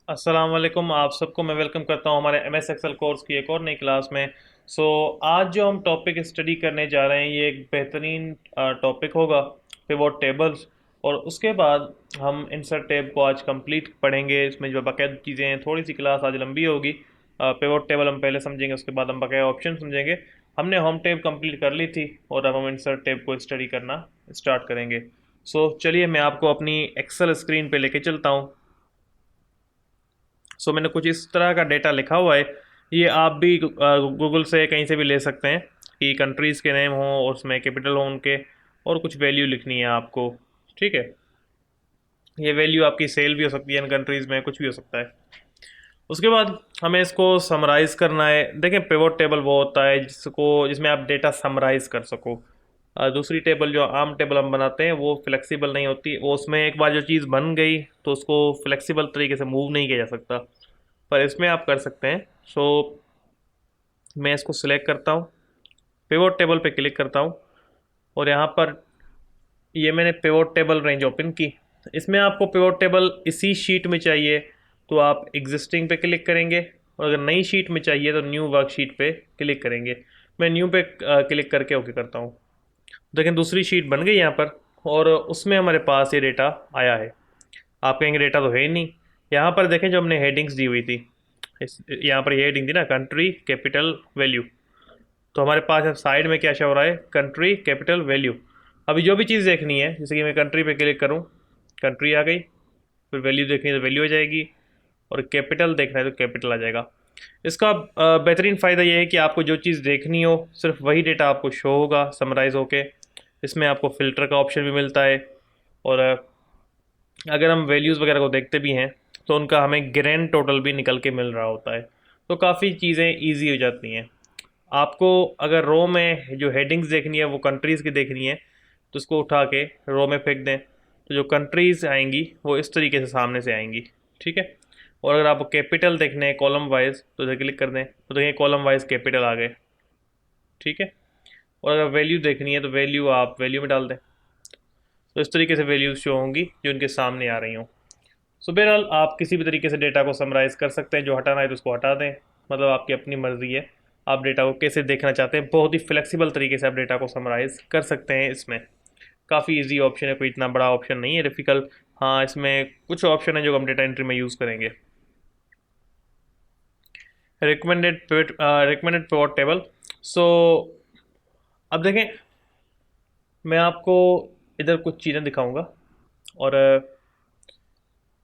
अस्सलाम वालेकुम। आप सबको मैं वेलकम करता हूं हमारे एम एस एक्सेल कोर्स की एक और नई क्लास में। आज जो हम टॉपिक स्टडी करने जा रहे हैं ये एक बेहतरीन टॉपिक होगा, पिवोट टेबल्स। और उसके बाद हम इंसर्ट टैब को आज कंप्लीट पढ़ेंगे। इसमें जो बाकायदा चीज़ें हैं, थोड़ी सी क्लास आज लंबी होगी। पिवोट टेबल हम पहले समझेंगे, उसके बाद हम बाकायदा ऑप्शन समझेंगे। हमने होम टैब कंप्लीट कर ली थी और अब हम इंसर्ट टैब को स्टडी करना स्टार्ट करेंगे। चलिए मैं आपको अपनी एक्सेल स्क्रीन पे लेके चलता हूँ। मैंने कुछ इस तरह का डेटा लिखा हुआ है। ये आप भी गूगल से कहीं से भी ले सकते हैं कि कंट्रीज़ के नेम हो और उसमें कैपिटल हो उनके, और कुछ वैल्यू लिखनी है आपको। ठीक है, ये वैल्यू आपकी सेल भी हो सकती है इन कंट्रीज़ में, कुछ भी हो सकता है। उसके बाद हमें इसको समराइज़ करना है। देखें, पिवोट टेबल वो होता है जिसमें आप डेटा समराइज़ कर सको। दूसरी टेबल जो आम टेबल हम बनाते हैं वो फ्लेक्सिबल नहीं होती, वो उसमें एक बार जो चीज़ बन गई तो उसको फ्लेक्सिबल तरीके से मूव नहीं किया जा सकता, पर इसमें आप कर सकते हैं। सो मैं इसको सिलेक्ट करता हूँ, पिवोट टेबल पे क्लिक करता हूँ, और यहाँ पर ये मैंने पिवोट टेबल रेंज ओपन की। इसमें आपको पिवोट टेबल इसी शीट में चाहिए तो आप एग्जिस्टिंग पे क्लिक करेंगे, और अगर नई शीट में चाहिए तो न्यू वर्कशीट पे क्लिक करेंगे। मैं न्यू पे क्लिक करके ओके करता हूँ। देखें, दूसरी शीट बन गई यहाँ पर, और उसमें हमारे पास ये डेटा आया है। आप कहेंगे डेटा तो है ही नहीं। यहाँ पर देखें, जो हमने हेडिंग्स दी हुई थी, यहाँ पर ये हेडिंग थी ना, कंट्री कैपिटल वैल्यू। तो हमारे पास अब साइड में क्या शो हो रहा है, कंट्री कैपिटल वैल्यू। अभी जो भी चीज़ देखनी है, जैसे कि मैं कंट्री पे क्लिक करूँ, कंट्री आ गई। फिर वैल्यू देखनी है तो वैल्यू आ जाएगी, और कैपिटल देखना है तो कैपिटल आ जाएगा। इसका बेहतरीन फ़ायदा ये है कि आपको जो चीज़ देखनी हो सिर्फ वही डेटा आपको शो होगा समराइज़ होके। इसमें आपको फ़िल्टर का ऑप्शन भी मिलता है, और अगर हम वैल्यूज़ वगैरह को देखते भी हैं तो उनका हमें ग्रैंड टोटल भी निकल के मिल रहा होता है। तो काफ़ी चीज़ें ईजी हो जाती हैं। आपको अगर रो में जो हेडिंग्स देखनी है वो कंट्रीज़ की देखनी है, तो उसको उठा के रो में फेंक दें, तो जो कंट्रीज़ आएंगी वो इस तरीके से सामने से आएंगी। ठीक है। और अगर आपको कैपिटल देखने हैं कॉलम वाइज, तो इधर क्लिक कर दें तो देखिए कॉलम वाइज कैपिटल आ गए। ठीक है। और अगर वैल्यू देखनी है तो वैल्यू आप वैल्यू में डाल दें, तो इस तरीके से वैल्यूज शो होंगी जो इनके सामने आ रही हों। बहरहाल आप किसी भी तरीके से डेटा को समराइज़ कर सकते हैं। जो हटाना है तो उसको हटा दें, मतलब आपकी अपनी मर्ज़ी है आप डेटा को कैसे देखना चाहते हैं। बहुत ही फ्लेक्सिबल तरीके से आप डेटा को समराइज़ कर सकते हैं। इसमें काफ़ी इजी ऑप्शन है, कोई इतना बड़ा ऑप्शन नहीं है डिफ़िकल्ट। हाँ, इसमें कुछ ऑप्शन है जो हम डेटा एंट्री में यूज़ करेंगे। Recommended pivot table. सो अब देखें, मैं आपको इधर कुछ चीज़ें दिखाऊंगा, और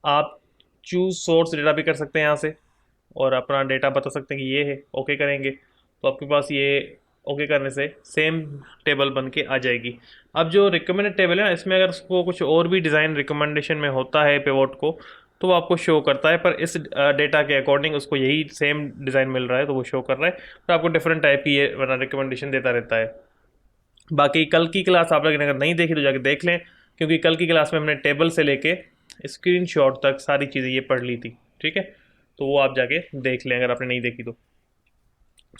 आप चूज़ सोर्स डेटा भी कर सकते हैं यहाँ से, और अपना डेटा बता सकते हैं कि ये है। ओके करेंगे तो आपके पास ये ओके करने से सेम टेबल बन के आ जाएगी। अब जो रिकमेंडेड टेबल है ना, इसमें अगर उसको कुछ और भी डिज़ाइन रिकमेंडेशन में होता है पिवोट को, तो वो आपको शो करता है, पर इस डेटा के अकॉर्डिंग उसको यही सेम डिज़ाइन मिल रहा है तो वो शो कर रहा है। तो आपको डिफरेंट टाइप की ये वरना रिकमेंडेशन देता रहता है। बाकी कल की क्लास आप लोगों ने अगर नहीं देखी तो जाके देख लें, क्योंकि कल की क्लास में हमने टेबल से लेके स्क्रीनशॉट तक सारी चीज़ें ये पढ़ ली थी। ठीक है, तो वो आप जाके देख लें अगर आपने नहीं देखी तो।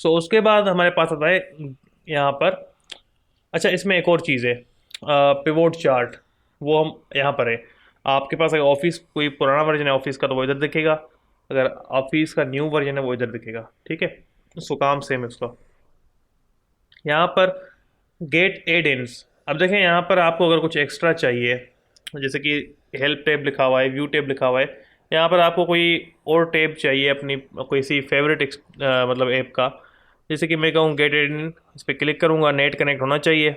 उसके बाद हमारे पास आता है यहाँ पर। अच्छा, इसमें एक और चीज़ है, पिवोट चार्ट। वो हम यहाँ पर है। आपके पास अगर ऑफिस कोई पुराना वर्जन है ऑफिस का तो वो इधर दिखेगा, अगर ऑफिस का न्यू वर्जन है वो इधर दिखेगा। ठीक है, उसको काम सेम है उसका। यहाँ पर गेट एड इन्स। अब देखें, यहाँ पर आपको अगर कुछ एक्स्ट्रा चाहिए, जैसे कि हेल्प टैब लिखा हुआ है, व्यू टैब लिखा हुआ है, यहाँ पर आपको कोई और टैब चाहिए अपनी कोई सी फेवरेट मतलब ऐप का। जैसे कि मैं कहूँ गेट एड इन, इस पर क्लिक करूँगा, नेट कनेक्ट होना चाहिए।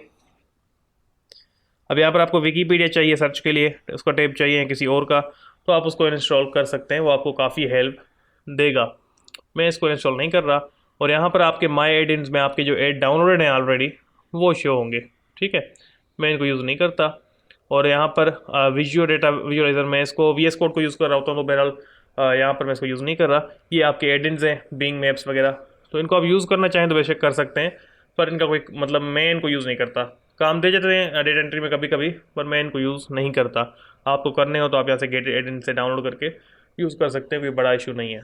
अब यहाँ पर आपको विकीपीडिया चाहिए सर्च के लिए, उसका टैब चाहिए किसी और का, तो आप उसको इंस्टॉल कर सकते हैं, वो आपको काफ़ी हेल्प देगा। मैं इसको इंस्टॉल नहीं कर रहा। और यहाँ पर आपके माई एड इन्स में आपके जो एड डाउनलोडेड हैं ऑलरेडी वो शो होंगे। ठीक है, मैं इनको यूज़ नहीं करता। और यहाँ पर विजुअल डेटा विजुअलाइजर, मैं इसको वी एस कोड को यूज़ कर रहा होता हूँ, तो बहरहाल यहाँ पर मैं इसको यूज़ नहीं कर रहा। ये आपके एड इन्स हैं, बिंग मैप्स वगैरह, तो इनको आप यूज़ करना चाहें तो बेशक कर सकते हैं, पर इनका कोई मतलब मैं इनको यूज़ नहीं करता। काम दे जाते हैं डेटा एंट्री में कभी कभी, पर मैं इनको यूज़ नहीं करता। आपको करने हो तो आप यहाँ से गेट एड इन से डाउनलोड करके यूज़ कर सकते हैं, कोई बड़ा इशू नहीं है।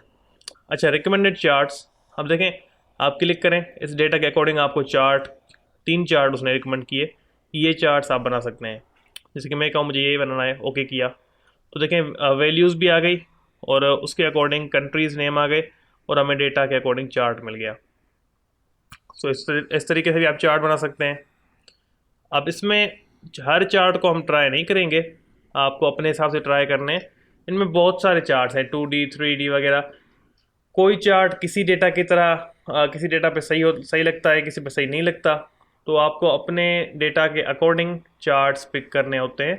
अच्छा, रिकमेंडेड चार्ट्स। अब देखें, आप क्लिक करें, इस डेटा के अकॉर्डिंग आपको चार्ट, 3 चार्ट उसने रिकमेंड किए, ये चार्ट्स आप बना सकते हैं। जैसे कि मैं कहूँ मुझे ये बनाना है, ओके किया, तो देखें वैल्यूज़ भी आ गई और उसके अकॉर्डिंग कंट्रीज़ नेम आ गए और हमें डेटा के अकॉर्डिंग चार्ट मिल गया। सो इस तरीके से भी आप चार्ट बना सकते हैं। अब इसमें हर चार्ट को हम ट्राई नहीं करेंगे, आपको अपने हिसाब से ट्राई करने हैं। इनमें बहुत सारे चार्ट्स हैं, 2D 3D वगैरह। कोई चार्ट किसी डेटा की तरह किसी डेटा पे सही लगता है, किसी पे सही नहीं लगता। तो आपको अपने डेटा के अकॉर्डिंग चार्ट्स पिक करने होते हैं।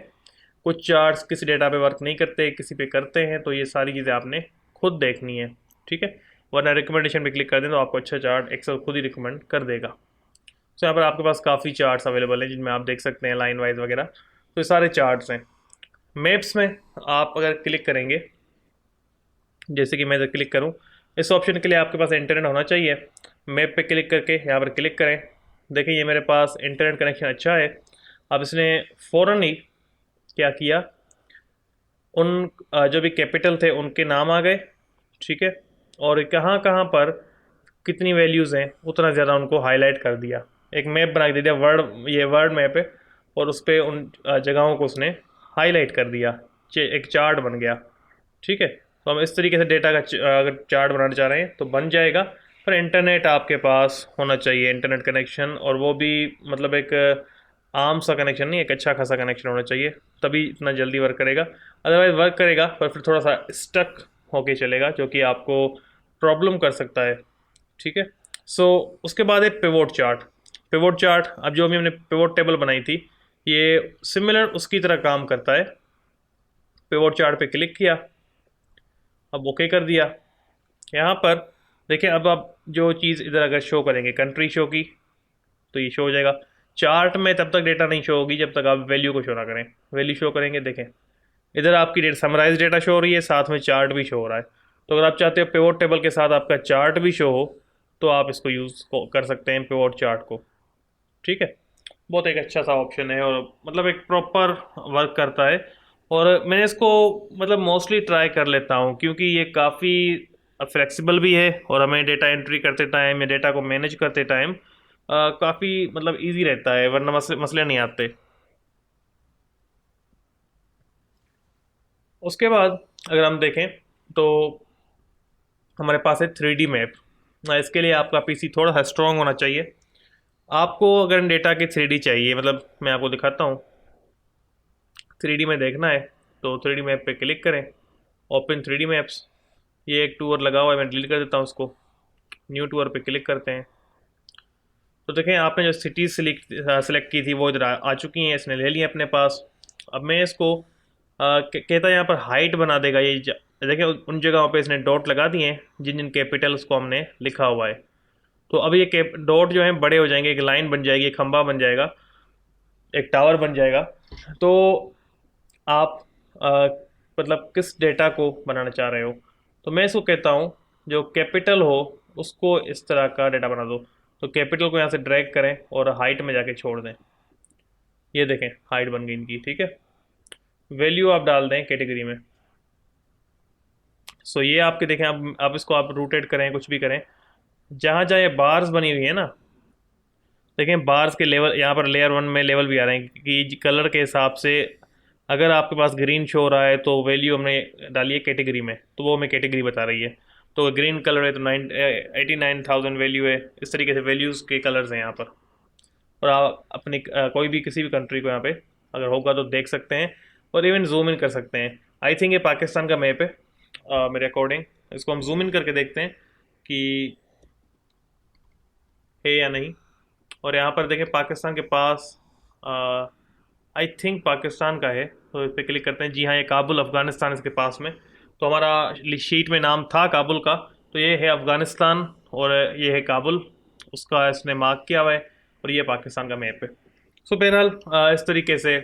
कुछ चार्ट्स किसी डेटा पे वर्क नहीं करते, किसी पे करते हैं, तो ये सारी चीज़ें आपने खुद देखनी है, ठीक है। वरना रिकमेंडेशन पे क्लिक कर दें तो आपको अच्छा चार्ट एक्सेल खुद ही रिकमेंड कर देगा। तो यहाँ पर आपके पास काफ़ी चार्ट्स अवेलेबल हैं जिनमें आप देख सकते हैं लाइन वाइज वगैरह। तो ये सारे चार्ट्स हैं। मैप्स में आप अगर क्लिक करेंगे, जैसे कि मैं इधर क्लिक करूँ, इस ऑप्शन के लिए आपके पास इंटरनेट होना चाहिए। मैप पे क्लिक करके यहाँ पर क्लिक करें। देखिए ये मेरे पास इंटरनेट कनेक्शन अच्छा है। अब इसने फ़ौरन ही क्या किया, उन जो भी कैपिटल थे उनके नाम आ गए, ठीक है। और कहाँ कहाँ पर कितनी वैल्यूज़ हैं उतना ज़्यादा उनको हाईलाइट कर दिया। एक मैप बना के दे दिया, ये वर्ड मैप है, और उस पर उन जगहों को उसने हाईलाइट कर दिया। एक चार्ट बन गया, ठीक है। तो हम इस तरीके से डेटा का अगर चार्ट बनाना चाह रहे हैं तो बन जाएगा। पर इंटरनेट आपके पास होना चाहिए, इंटरनेट कनेक्शन, और वो भी मतलब एक आम सा कनेक्शन नहीं, एक अच्छा खासा कनेक्शन होना चाहिए, तभी इतना जल्दी वर्क करेगा। अदरवाइज़ वर्क करेगा पर फिर थोड़ा सा स्टक होके चलेगा, जो कि आपको प्रॉब्लम कर सकता है, ठीक है। सो उसके बाद है पिवोट चार्ट। पिवोट चार्ट, अब जो भी हमने पिवोट टेबल बनाई थी, ये सिमिलर उसकी तरह काम करता है। पिवोट चार्ट पे क्लिक किया, अब ओके कर दिया। यहाँ पर देखिए, अब आप जो चीज़ इधर अगर शो करेंगे, कंट्री शो की, तो ये शो हो जाएगा। चार्ट में तब तक डेटा नहीं शो होगी जब तक आप वैल्यू को शो ना करें। वैल्यू शो करेंगे, देखें इधर आपकी डेटा समराइज डेटा शो हो रही है, साथ में चार्ट भी शो हो रहा है। तो अगर आप चाहते हो पिवोट टेबल के साथ आपका चार्ट भी शो हो, तो आप इसको यूज़ कर सकते हैं, पिवोट चार्ट को, ठीक है। बहुत एक अच्छा सा ऑप्शन है, और मतलब एक प्रॉपर वर्क करता है। और मैंने इसको मतलब मोस्टली ट्राई कर लेता हूँ, क्योंकि ये काफ़ी फ्लेक्सिबल भी है, और हमें डेटा एंट्री करते टाइम या डेटा को मैनेज करते टाइम काफ़ी मतलब इजी रहता है, वरना मसले नहीं आते। उसके बाद अगर हम देखें तो हमारे पास है 3D मैप। इसके लिए आपका पीसी थोड़ा सा स्ट्रॉन्ग होना चाहिए। आपको अगर डेटा के 3D चाहिए, मतलब मैं आपको दिखाता हूँ, 3D में देखना है तो 3D मैप पे क्लिक करें, ओपन 3D मैप्स। ये एक टूर लगा हुआ है, मैं डिलीट कर देता हूँ उसको। न्यू टूर पे क्लिक करते हैं, तो देखें आपने जो सिटीज़ सेलेक्ट की थी वो इधर आ चुकी हैं, इसने ले लिया अपने पास। अब मैं इसको कहता है यहाँ पर हाइट बना देगा। ये देखें उन जगहों पे इसने डॉट लगा दिए हैं जिन जिन कैपिटल्स को हमने लिखा हुआ है। तो अब ये डॉट जो है बड़े हो जाएंगे, एक लाइन बन जाएगी, एक खंबा बन जाएगा, एक टावर बन जाएगा। तो आप अ, मतलब किस डेटा को बनाना चाह रहे हो, तो मैं इसको कहता हूँ जो कैपिटल हो उसको इस तरह का डेटा बना दो। तो कैपिटल को यहाँ से ड्रैग करें और हाइट में जाके छोड़ दें। ये देखें हाइट बन गई इनकी, ठीक है। वैल्यू आप डाल दें कैटेगरी में। सो ये आपके देखें, अब इसको आप रोटेट करें, कुछ भी करें, जहाँ जहाँ ये बार्स बनी हुई है ना, देखें बार्स के लेवल यहाँ पर लेयर 1 में लेवल भी आ रहे हैं कि कलर के हिसाब से। अगर आपके पास ग्रीन शो हो रहा है तो वैल्यू हमने डाली है कैटेगरी में, तो वो हमें कैटेगरी बता रही है। तो ग्रीन कलर है तो 89,000 वैल्यू है। इस तरीके से वैल्यूज़ के कलर्स हैं यहाँ पर। और आप अपनी कोई भी किसी भी कंट्री को यहाँ पे अगर होगा तो देख सकते हैं, और इवन जूम इन कर सकते हैं। आई थिंक ये पाकिस्तान का मैप है मेरे अकॉर्डिंग। इसको हम जूम इन करके देखते हैं कि है या नहीं। और यहाँ पर देखें पाकिस्तान के पास, आई थिंक पाकिस्तान का है, तो इस पर क्लिक करते हैं। जी हाँ, ये काबुल अफ़गानिस्तान इसके पास में। तो हमारा शीट में नाम था काबुल का, तो ये है अफ़गानिस्तान और ये है काबुल, उसका इसने मार्क किया हुआ है, और ये पाकिस्तान का मैप है। सो बहरहाल इस तरीके से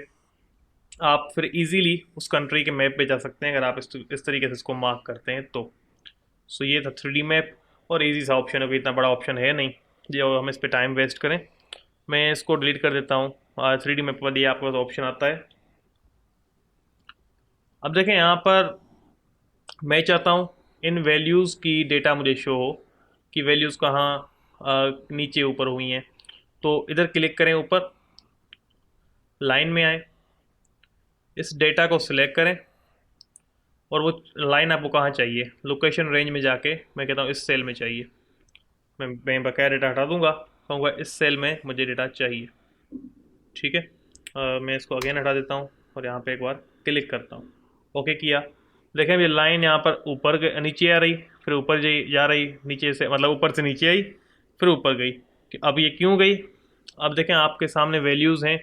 आप फिर इजीली उस कंट्री के मैप पे जा सकते हैं, अगर आप इस तरीके से इसको मार्क करते हैं तो। सो ये था 3D मैप, और इजी सा ऑप्शन है, कोई इतना बड़ा ऑप्शन है नहीं जो हम इस पर टाइम वेस्ट करें। मैं इसको डिलीट कर देता हूँ। 3D मैप पर ये आपके पास ऑप्शन आता है। अब देखें यहाँ पर मैं चाहता हूँ इन वैल्यूज़ की डेटा मुझे शो हो कि वैल्यूज़ कहाँ नीचे ऊपर हुई हैं। तो इधर क्लिक करें, ऊपर लाइन में आए, इस डेटा को सिलेक्ट करें, और वो लाइन आपको कहाँ चाहिए, लोकेशन रेंज में जाके मैं कहता हूँ इस सेल में चाहिए, मैं बकाया डेटा हटा दूंगा, कहूँगा इस सेल में मुझे डेटा चाहिए। ठीक है, मैं इसको अगेन हटा देता हूँ और यहाँ पे एक बार क्लिक करता हूँ, ओके किया। देखें ये लाइन यहाँ पर ऊपर नीचे आ रही, फिर ऊपर जा रही, नीचे से मतलब ऊपर से नीचे आई, फिर ऊपर गई। अब ये क्यों गई? अब देखें आपके सामने वैल्यूज़ हैं,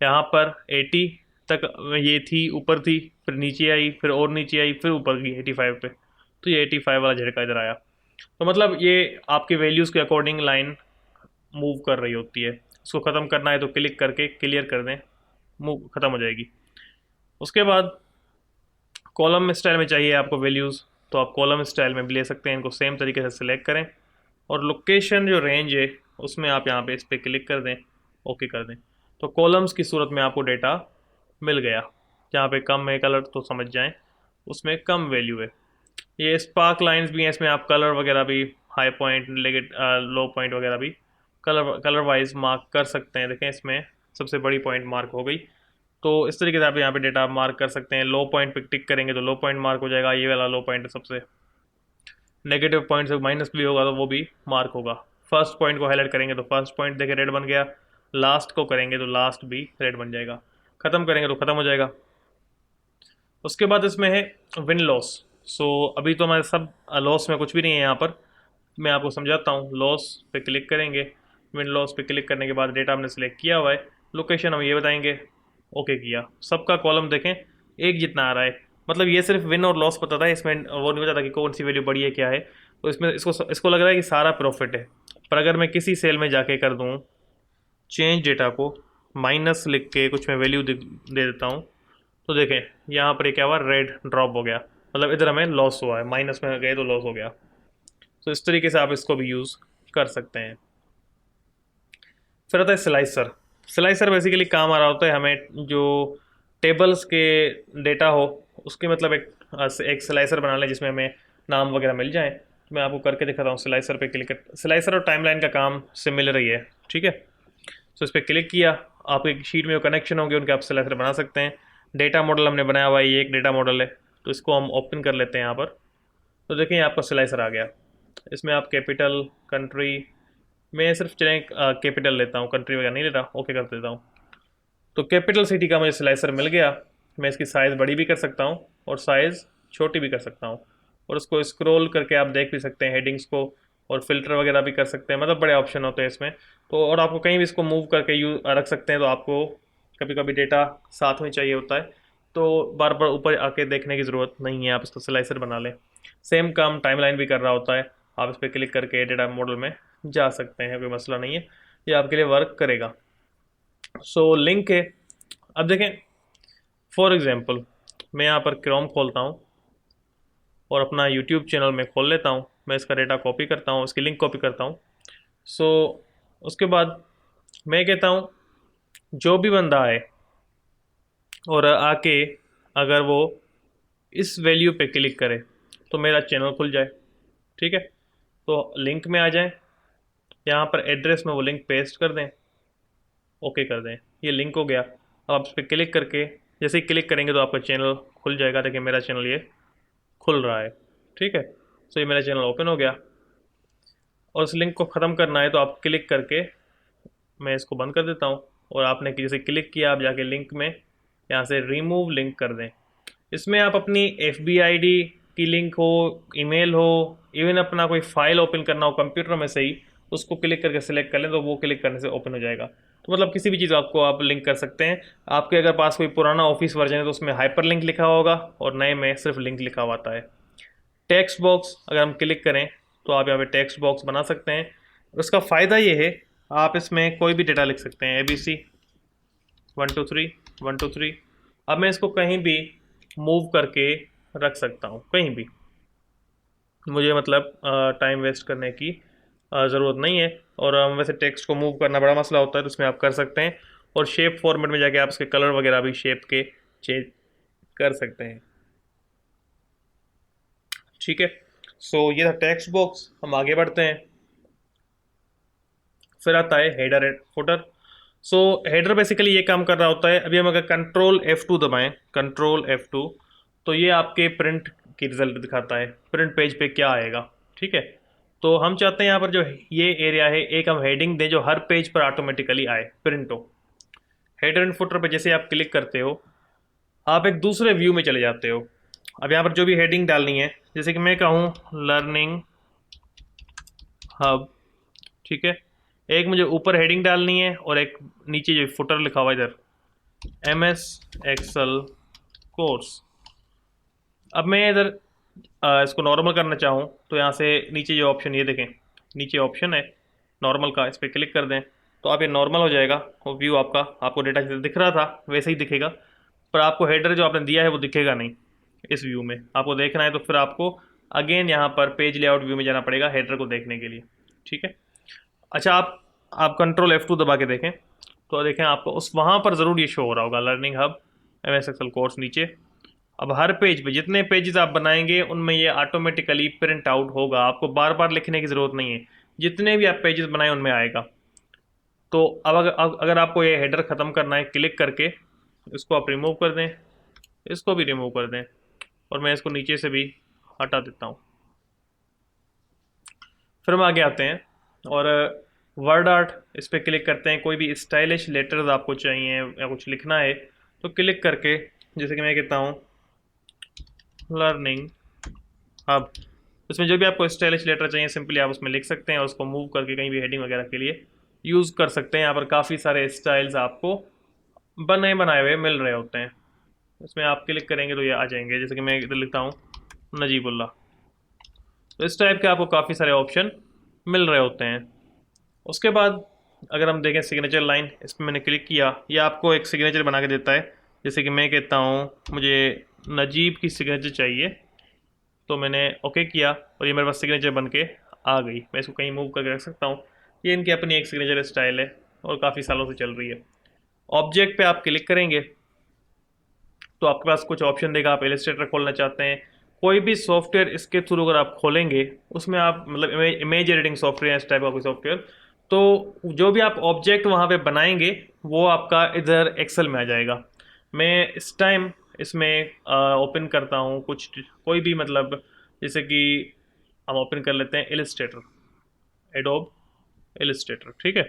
यहाँ पर 80 तक ये थी, ऊपर थी, फिर नीचे आई, फिर और नीचे आई, फिर ऊपर गई 85 पे, तो ये 85 वाला झटका इधर आया। तो मतलब ये आपकी वैल्यूज़ के अकॉर्डिंग लाइन मूव कर रही होती है। इसको ख़त्म करना है तो क्लिक करके क्लियर कर दें, मूव ख़त्म हो जाएगी। उसके बाद कॉलम स्टाइल में चाहिए आपको वैल्यूज़, तो आप कॉलम स्टाइल में भी ले सकते हैं, इनको सेम तरीके से सिलेक्ट करें और लोकेशन जो रेंज है उसमें आप यहाँ पे इस पर क्लिक कर दें, ओके कर दें। तो कॉलम्स की सूरत में आपको डेटा मिल गया। जहाँ पे कम है कलर तो समझ जाएं उसमें कम वैल्यू है। ये स्पार्क लाइंस भी हैं, इसमें आप कलर वगैरह भी, हाई पॉइंट लो पॉइंट वगैरह भी कलर वाइज मार्क कर सकते हैं। देखें इसमें सबसे बड़ी पॉइंट मार्क हो गई, तो इस तरीके से आप यहाँ पे डेटा मार्क कर सकते हैं। लो पॉइंट पे टिक करेंगे तो लो पॉइंट मार्क हो जाएगा, ये वाला लो पॉइंट है सबसे। नेगेटिव पॉइंट से माइनस भी होगा तो वो भी मार्क होगा। फर्स्ट पॉइंट को हाईलाइट करेंगे तो फर्स्ट पॉइंट देखे रेड बन गया, लास्ट को करेंगे तो लास्ट भी रेड बन जाएगा, ख़त्म करेंगे तो ख़त्म हो जाएगा। उसके बाद इसमें है विन लॉस। सो अभी तो हमारे सब लॉस में कुछ भी नहीं है यहाँ पर, मैं आपको समझाता हूँ। लॉस पे क्लिक करेंगे, विन लॉस पे क्लिक करने के बाद डेटा हमने सेलेक्ट किया हुआ है, लोकेशन हम ये बताएंगे, ओके किया। सबका कॉलम देखें एक जितना आ रहा है, मतलब ये सिर्फ विन और लॉस बताता है, इसमें वो नहीं बताता कि कौन सी वैल्यू बड़ी है क्या है। तो इसमें इसको लग रहा है कि सारा प्रॉफिट है। पर अगर मैं किसी सेल में जाके कर दूँ चेंज डेटा को, माइनस लिख के कुछ मैं वैल्यू दे देता हूँ, तो देखें यहाँ पर क्या हुआ, रेड ड्रॉप हो गया, मतलब इधर हमें लॉस हुआ है, माइनस में गए तो लॉस हो गया। तो इस तरीके से आप इसको भी यूज़ कर सकते हैं। फिर आता है स्लाइसर। स्लाइसर बेसिकली काम आ रहा होता है हमें जो टेबल्स के डेटा हो उसके, मतलब एक स्लाइसर बना लें जिसमें हमें नाम वगैरह मिल जाए। तो मैं आपको करके दिखाता हूँ। स्लाइसर पे क्लिक कर, स्लाइसर और टाइमलाइन का काम सिमिलर ही है, ठीक है। तो इस पर क्लिक किया, आप एक शीट में जो कनेक्शन होंगे उनके आप स्लाइसर बना सकते हैं। डेटा मॉडल हमने बनाया हुआ है, ये एक डेटा मॉडल है, तो इसको हम ओपन कर लेते हैं यहाँ पर। तो देखिए आपका स्लाइसर आ गया। इसमें आप कैपिटल, कंट्री, मैं सिर्फ चलें कैपिटल लेता हूँ, कंट्री वगैरह नहीं लेता, ओके कर देता हूँ। तो कैपिटल सिटी का मुझे स्लाइसर मिल गया। मैं इसकी साइज़ बड़ी भी कर सकता हूँ और साइज़ छोटी भी कर सकता हूँ, और उसको स्क्रॉल करके आप देख भी सकते हैं हेडिंग्स को, और फिल्टर वगैरह भी कर सकते हैं, मतलब बड़े ऑप्शन होते हैं इसमें। तो और आपको कहीं भी इसको मूव करके रख सकते हैं, तो आपको कभी कभी डेटा साथ में चाहिए होता है तो बार बार ऊपर आके देखने की ज़रूरत नहीं है, आप इसको स्लाइसर बना लें। सेम काम टाइमलाइन भी कर रहा होता है, आप इस पर क्लिक करके डेटा मॉडल में जा सकते हैं, कोई मसला नहीं है, ये आपके लिए वर्क करेगा। सो लिंक है। अब देखें फॉर एग्जांपल मैं यहाँ पर क्रोम खोलता हूँ और अपना यूट्यूब चैनल में खोल लेता हूँ, मैं इसका डेटा कॉपी करता हूँ, इसकी लिंक कॉपी करता हूँ। सो उसके बाद मैं कहता हूँ जो भी बंदा आए और आके अगर वो इस वैल्यू पे क्लिक करे तो मेरा चैनल खुल जाए, ठीक है। तो लिंक में आ जाएं, यहाँ पर एड्रेस में वो लिंक पेस्ट कर दें, ओके कर दें, ये लिंक हो गया। अब आप इस पर क्लिक करके जैसे ही क्लिक करेंगे तो आपका चैनल खुल जाएगा। देखिए मेरा चैनल ये खुल रहा है, ठीक है। तो ये मेरा चैनल ओपन हो गया, और इस लिंक को ख़त्म करना है तो आप क्लिक करके, मैं इसको बंद कर देता हूँ, और आपने जैसे क्लिक किया आप जाके लिंक में यहाँ से रिमूव लिंक कर दें। इसमें आप अपनी FB ID की लिंक हो, ईमेल हो, इवन अपना कोई फाइल ओपन करना हो कंप्यूटर में से ही, उसको क्लिक करके सिलेक्ट कर लें तो वो क्लिक करने से ओपन हो जाएगा। तो मतलब किसी भी चीज़ आपको आप लिंक कर सकते हैं। आपके अगर पास कोई पुराना ऑफिस वर्जन है तो उसमें हाइपर लिंक लिखा होगा और नए में सिर्फ लिंक लिखा हुआ आता है। टेक्स्ट बॉक्स अगर हम क्लिक करें तो आप यहाँ पे टेक्स्ट बॉक्स बना सकते हैं। उसका फ़ायदा ये है आप इसमें कोई भी डेटा लिख सकते हैं, ABC 123 123। अब मैं इसको कहीं भी मूव करके रख सकता हूँ, कहीं भी, मुझे मतलब टाइम वेस्ट करने की ज़रूरत नहीं है। और वैसे टेक्स्ट को मूव करना बड़ा मसला होता है, तो इसमें आप कर सकते हैं। और शेप फॉर्मेट में जाके आप इसके कलर वगैरह भी शेप के चेंज कर सकते हैं, ठीक है। सो ये था टेक्स्ट बॉक्स। हम आगे बढ़ते हैं। फिर आता है header and footer. So header basically ये काम कर रहा होता है। अभी हम अगर कंट्रोल F2 दबाएं, कंट्रोल F2, तो ये आपके प्रिंट की रिजल्ट दिखाता है, प्रिंट पेज पे क्या आएगा। ठीक है, तो हम चाहते हैं यहाँ पर जो ये एरिया है एक हम हेडिंग दें जो हर पेज पर ऑटोमेटिकली आए, प्रिंट हो। हेडर एंड फुटर पे जैसे आप क्लिक करते हो आप एक दूसरे व्यू में चले जाते हो। अब यहाँ पर जो भी हेडिंग डालनी है, जैसे कि मैं कहूँ लर्निंग हब, ठीक है, एक मुझे ऊपर हेडिंग डालनी है और एक नीचे जो फुटर लिखा हुआ है इधर MS एक्सेल कोर्स। अब मैं इधर इसको नॉर्मल करना चाहूँ तो यहाँ से नीचे जो ऑप्शन, ये देखें नीचे ऑप्शन है नॉर्मल का, इस पर क्लिक कर दें तो आप ये नॉर्मल हो जाएगा और व्यू आपका, आपको डेटा जैसे दिख रहा था वैसे ही दिखेगा, पर आपको हेडर जो आपने दिया है वो दिखेगा नहीं इस व्यू में। आपको देखना है तो फिर आपको अगेन यहाँ पर पेज लेआउट व्यू में जाना पड़ेगा हेडर को देखने के लिए। ठीक है, अच्छा आप कंट्रोल F2 दबा के देखें तो देखें आपको उस वहाँ पर ज़रूर ये शो हो रहा होगा learning hub MS excel course नीचे। अब हर पेज पे जितने पेजेस आप बनाएंगे उनमें ये ऑटोमेटिकली प्रिंट आउट होगा, आपको बार बार लिखने की ज़रूरत नहीं है, जितने भी आप पेजेस बनाएं उनमें आएगा। तो अब अगर आपको ये हेडर ख़त्म करना है क्लिक करके इसको आप रिमूव कर दें, इसको भी रिमूव कर दें और मैं इसको नीचे से भी हटा देता हूँ। फिर हम आगे आते हैं और वर्ड आर्ट इस पर क्लिक करते हैं। कोई भी स्टाइलिश लेटर्स आपको चाहिए या कुछ लिखना है तो क्लिक करके, जैसे कि मैं कहता हूँ लर्निंग हब, उसमें जो भी आपको स्टाइलिश लेटर चाहिए सिंपली आप उसमें लिख सकते हैं और उसको मूव करके कहीं भी हेडिंग वगैरह के लिए यूज़ कर सकते हैं। यहाँ पर काफ़ी सारे स्टाइल्स आपको बने बनाए हुए मिल रहे होते हैं, इसमें आप क्लिक करेंगे तो ये आ जाएंगे। जैसे कि मैं इधर लिखता हूँ नजीबुल्ला, तो इस टाइप के आपको काफ़ी सारे ऑप्शन मिल रहे होते हैं। उसके बाद अगर हम देखें सिग्नेचर लाइन, इस पर मैंने क्लिक किया, ये आपको एक सिग्नेचर बना के देता है। जैसे कि मैं कहता हूँ मुझे नजीब की सिग्नेचर चाहिए, तो मैंने ओके किया और ये मेरे पास सिग्नेचर बन के आ गई। मैं इसको कहीं मूव करके रख सकता हूँ। ये इनकी अपनी एक सिग्नेचर स्टाइल है और काफ़ी सालों से चल रही है। ऑब्जेक्ट पे आप क्लिक करेंगे तो आपके पास कुछ ऑप्शन देगा। आप इलस्ट्रेटर खोलना चाहते हैं, कोई भी सॉफ्टवेयर इसके थ्रू अगर आप खोलेंगे उसमें आप मतलब इमेज एडिटिंग सॉफ्टवेयर है इस टाइप का कोई सॉफ्टवेयर, तो जो भी आप ऑब्जेक्ट वहाँ पे बनाएंगे वो आपका इधर एक्सेल में आ जाएगा। मैं इस टाइम इसमें ओपन करता हूँ कुछ कोई भी मतलब, जैसे कि हम ओपन कर लेते हैं इलस्ट्रेटर, एडोब इलस्ट्रेटर। ठीक है,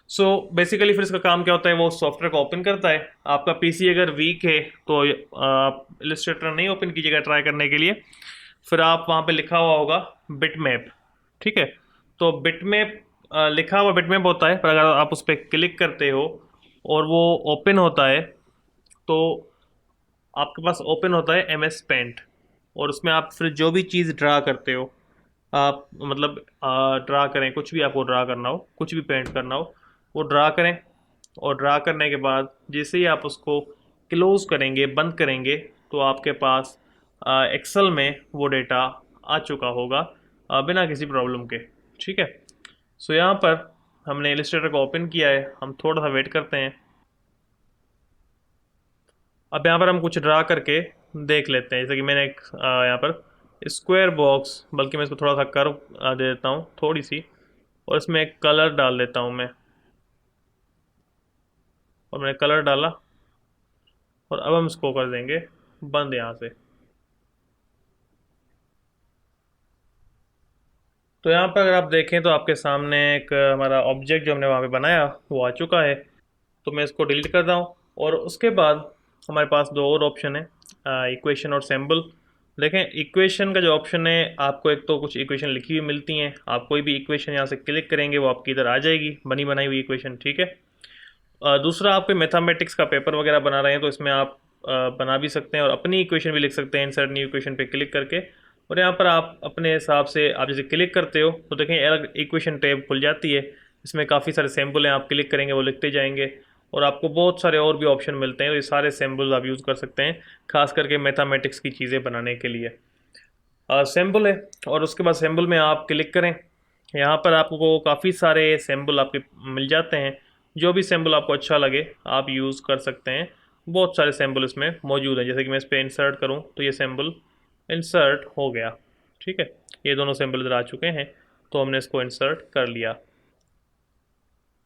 सो बेसिकली फिर इसका काम क्या होता है, वो सॉफ्टवेयर को ओपन करता है। आपका पीसी अगर वीक है तो आप इलस्ट्रेटर नहीं ओपन कीजिएगा ट्राई करने के लिए, फिर आप वहाँ पे लिखा हुआ होगा बिटमैप। ठीक है, तो बिटमैप लिखा हुआ बिटमैप होता है, पर अगर आप उस पर क्लिक करते हो और वो ओपन होता है तो आपके पास ओपन होता है MS पेंट, और उसमें आप फिर जो भी चीज़ ड्रा करते हो आप मतलब ड्रा करें, कुछ भी आपको ड्रा करना हो, कुछ भी पेंट करना हो वो ड्रा करें, और ड्रा करने के बाद जैसे ही आप उसको क्लोज़ करेंगे, बंद करेंगे, तो आपके पास एक्सेल में वो डेटा आ चुका होगा बिना किसी प्रॉब्लम के। ठीक है, सो यहाँ पर हमने इलस्ट्रेटर को ओपन किया है, हम थोड़ा सा वेट करते हैं। अब यहाँ पर हम कुछ ड्रा करके देख लेते हैं। जैसे कि मैंने एक यहाँ पर स्क्वायर बॉक्स, बल्कि मैं इसको थोड़ा सा कर्व दे देता हूँ थोड़ी सी, और इसमें एक कलर डाल देता हूँ मैं, और मैंने कलर डाला और अब हम इसको कर देंगे बंद यहाँ से। तो यहाँ पर अगर आप देखें तो आपके सामने एक हमारा ऑब्जेक्ट जो हमने वहाँ पे बनाया वो आ चुका है। तो मैं इसको डिलीट करता हूँ और उसके बाद हमारे पास दो और ऑप्शन है, इक्वेशन और सिंबल। देखें इक्वेशन का जो ऑप्शन है, आपको एक तो कुछ इक्वेशन लिखी हुई मिलती हैं, आप कोई भी इक्वेशन यहाँ से क्लिक करेंगे वो आपकी इधर आ जाएगी बनी बनाई हुई इक्वेशन। ठीक है, दूसरा आप कोई मैथमेटिक्स का पेपर वगैरह बना रहे हैं तो इसमें आप बना भी सकते हैं और अपनी इक्वेशन भी लिख सकते हैं इंसर्ट न्यू इक्वेशन पे क्लिक करके, और यहाँ पर आप अपने हिसाब से आप जैसे क्लिक करते हो तो देखें अलग इक्वेशन टैब खुल जाती है, इसमें काफ़ी सारे सैम्पल हैं, आप क्लिक करेंगे वो लिखते जाएंगे और आपको बहुत सारे और भी ऑप्शन मिलते हैं। तो ये सारे सैम्पल आप यूज़ कर सकते हैं खास करके मैथमेटिक्स की चीज़ें बनाने के लिए। सैम्पल है और उसके बाद सैम्पल में आप क्लिक करें, यहाँ पर आपको काफ़ी सारे सैम्पल आपके मिल जाते हैं, जो भी सैम्पल आपको अच्छा लगे आप यूज़ कर सकते हैं। बहुत सारे सैम्पल इसमें मौजूद हैं, जैसे कि मैं इस पर इंसर्ट करूँ तो ये सैम्पल इंसर्ट हो गया। ठीक है, ये दोनों सैम्पल इधर आ चुके हैं तो हमने इसको इंसर्ट कर लिया।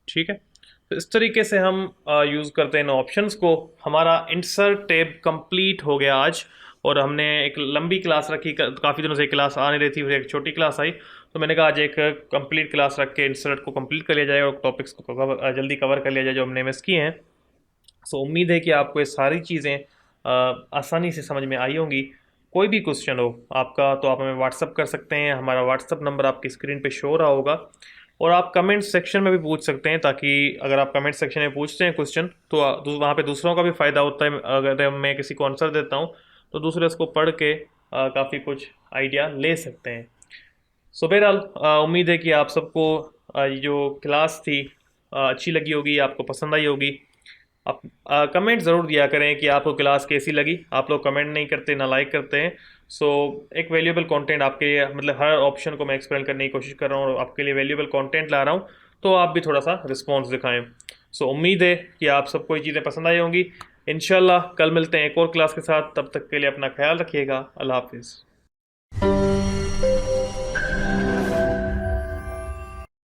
ठीक है, तो इस तरीके से हम यूज़ करते हैं इन ऑप्शंस को। हमारा इंसर्ट टैब कंप्लीट हो गया आज, और हमने एक लंबी क्लास रखी, काफ़ी दिनों से क्लास आ नहीं रही थी, फिर एक छोटी क्लास आई, तो मैंने कहा आज एक कंप्लीट क्लास रख के इंसर्ट को कंप्लीट कर लिया जाए और टॉपिक्स को जल्दी कवर कर लिया जाए जो हमने मिस किए हैं। सो उम्मीद है कि आपको ये सारी चीज़ें आसानी से समझ में आई होंगी। कोई भी क्वेश्चन हो आपका तो आप हमें व्हाट्सअप कर सकते हैं, हमारा व्हाट्सअप नंबर आपकी स्क्रीन पे शो हो रहा होगा, और आप कमेंट सेक्शन में भी पूछ सकते हैं, ताकि अगर आप कमेंट सेक्शन में पूछते हैं क्वेश्चन तो वहाँ पे दूसरों का भी फ़ायदा होता है। अगर मैं किसी को आंसर देता हूँ तो दूसरे उसको पढ़ के काफ़ी कुछ आइडिया ले सकते हैं। सो बहरहाल उम्मीद है कि आप सबको ये जो क्लास थी अच्छी लगी होगी, आपको पसंद आई होगी। आप कमेंट ज़रूर दिया करें कि आपको क्लास कैसी लगी। आप लोग कमेंट नहीं करते, ना लाइक करते हैं। सो एक वैल्यूएबल कंटेंट आपके लिए, मतलब हर ऑप्शन को मैं एक्सप्लेन करने की कोशिश कर रहा हूँ और आपके लिए वैल्यूएबल कंटेंट ला रहा हूँ, तो आप भी थोड़ा सा रिस्पॉन्स दिखाएं। सो उम्मीद है कि आप सबको ये चीज़ें पसंद आई होंगी। इंशाल्लाह कल मिलते हैं एक और क्लास के साथ, तब तक के लिए अपना ख्याल रखिएगा। अल्लाह हाफिज़।